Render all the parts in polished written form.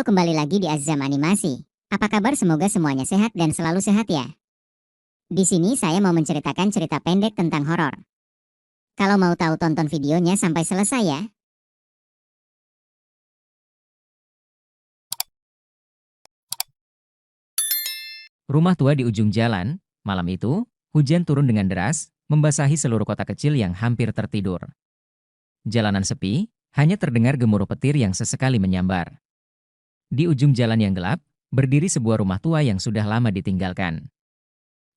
Halo, kembali lagi di Azam Animasi. Apa kabar? Semoga semuanya sehat dan selalu sehat ya. Di sini saya mau menceritakan cerita pendek tentang horor. Kalau mau tahu, tonton videonya sampai selesai ya. Rumah tua di ujung jalan. Malam itu, hujan turun dengan deras, membasahi seluruh kota kecil yang hampir tertidur. Jalanan sepi, hanya terdengar gemuruh petir yang sesekali menyambar. Di ujung jalan yang gelap, berdiri sebuah rumah tua yang sudah lama ditinggalkan.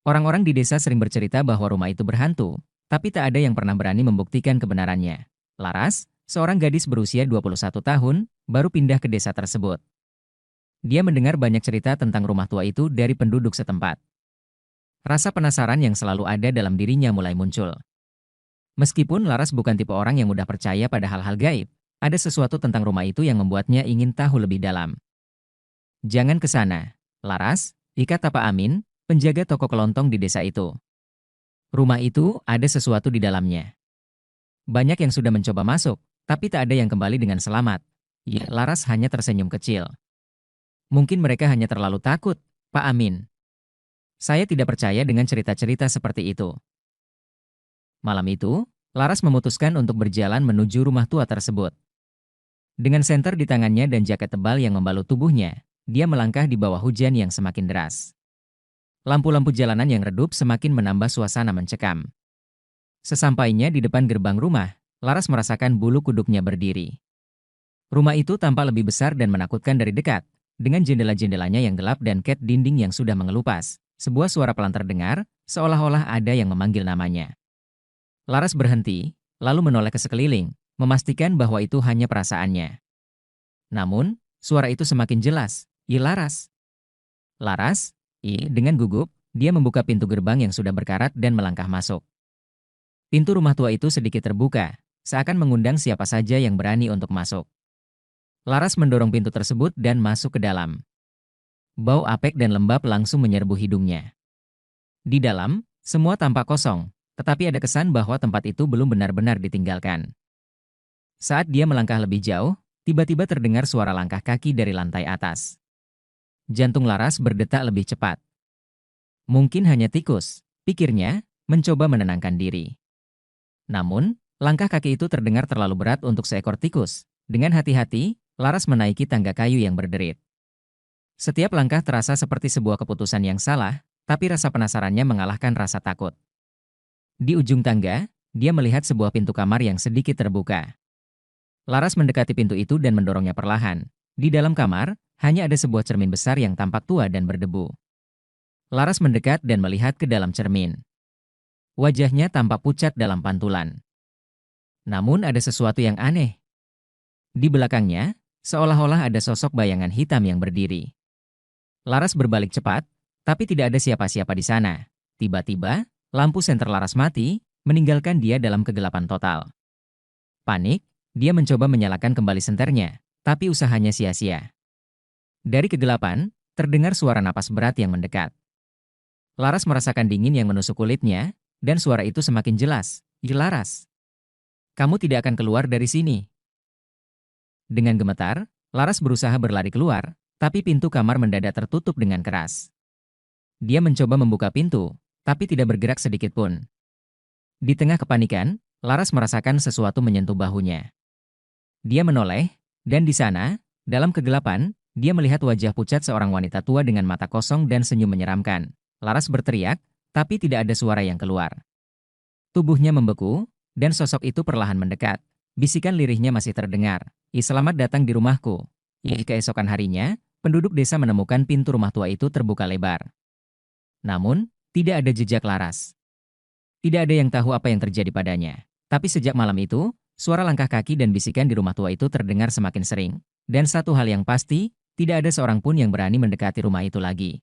Orang-orang di desa sering bercerita bahwa rumah itu berhantu, tapi tak ada yang pernah berani membuktikan kebenarannya. Laras, seorang gadis berusia 21 tahun, baru pindah ke desa tersebut. Dia mendengar banyak cerita tentang rumah tua itu dari penduduk setempat. Rasa penasaran yang selalu ada dalam dirinya mulai muncul. Meskipun Laras bukan tipe orang yang mudah percaya pada hal-hal gaib, ada sesuatu tentang rumah itu yang membuatnya ingin tahu lebih dalam. Jangan ke sana, Laras, kata Pak Amin, penjaga toko kelontong di desa itu. Rumah itu ada sesuatu di dalamnya. Banyak yang sudah mencoba masuk, tapi tak ada yang kembali dengan selamat. Ya, Laras hanya tersenyum kecil. Mungkin mereka hanya terlalu takut, Pak Amin. Saya tidak percaya dengan cerita-cerita seperti itu. Malam itu, Laras memutuskan untuk berjalan menuju rumah tua tersebut. Dengan senter di tangannya dan jaket tebal yang membalut tubuhnya, dia melangkah di bawah hujan yang semakin deras. Lampu-lampu jalanan yang redup semakin menambah suasana mencekam. Sesampainya di depan gerbang rumah, Laras merasakan bulu kuduknya berdiri. Rumah itu tampak lebih besar dan menakutkan dari dekat, dengan jendela-jendelanya yang gelap dan cat dinding yang sudah mengelupas. Sebuah suara pelan terdengar, seolah-olah ada yang memanggil namanya. Laras berhenti, lalu menoleh ke sekeliling, memastikan bahwa itu hanya perasaannya. Namun, suara itu semakin jelas. Laras. Laras, dengan gugup, dia membuka pintu gerbang yang sudah berkarat dan melangkah masuk. Pintu rumah tua itu sedikit terbuka, seakan mengundang siapa saja yang berani untuk masuk. Laras mendorong pintu tersebut dan masuk ke dalam. Bau apek dan lembab langsung menyerbu hidungnya. Di dalam, semua tampak kosong, tetapi ada kesan bahwa tempat itu belum benar-benar ditinggalkan. Saat dia melangkah lebih jauh, tiba-tiba terdengar suara langkah kaki dari lantai atas. Jantung Laras berdetak lebih cepat. Mungkin hanya tikus, pikirnya, mencoba menenangkan diri. Namun, langkah kaki itu terdengar terlalu berat untuk seekor tikus. Dengan hati-hati, Laras menaiki tangga kayu yang berderit. Setiap langkah terasa seperti sebuah keputusan yang salah, tapi rasa penasarannya mengalahkan rasa takut. Di ujung tangga, dia melihat sebuah pintu kamar yang sedikit terbuka. Laras mendekati pintu itu dan mendorongnya perlahan. Di dalam kamar, hanya ada sebuah cermin besar yang tampak tua dan berdebu. Laras mendekat dan melihat ke dalam cermin. Wajahnya tampak pucat dalam pantulan. Namun ada sesuatu yang aneh. Di belakangnya, seolah-olah ada sosok bayangan hitam yang berdiri. Laras berbalik cepat, tapi tidak ada siapa-siapa di sana. Tiba-tiba, lampu senter Laras mati, meninggalkan dia dalam kegelapan total. Panik, dia mencoba menyalakan kembali senternya, tapi usahanya sia-sia. Dari kegelapan, terdengar suara napas berat yang mendekat. Laras merasakan dingin yang menusuk kulitnya, dan suara itu semakin jelas. Laras, kamu tidak akan keluar dari sini. Dengan gemetar, Laras berusaha berlari keluar, tapi pintu kamar mendadak tertutup dengan keras. Dia mencoba membuka pintu, tapi tidak bergerak sedikit pun. Di tengah kepanikan, Laras merasakan sesuatu menyentuh bahunya. Dia menoleh, dan di sana, dalam kegelapan, dia melihat wajah pucat seorang wanita tua dengan mata kosong dan senyum menyeramkan. Laras berteriak, tapi tidak ada suara yang keluar. Tubuhnya membeku, dan sosok itu perlahan mendekat. Bisikan lirihnya masih terdengar. Selamat datang di rumahku. Keesokan harinya, penduduk desa menemukan pintu rumah tua itu terbuka lebar. Namun, tidak ada jejak Laras. Tidak ada yang tahu apa yang terjadi padanya. Tapi sejak malam itu, suara langkah kaki dan bisikan di rumah tua itu terdengar semakin sering. Dan satu hal yang pasti, tidak ada seorang pun yang berani mendekati rumah itu lagi.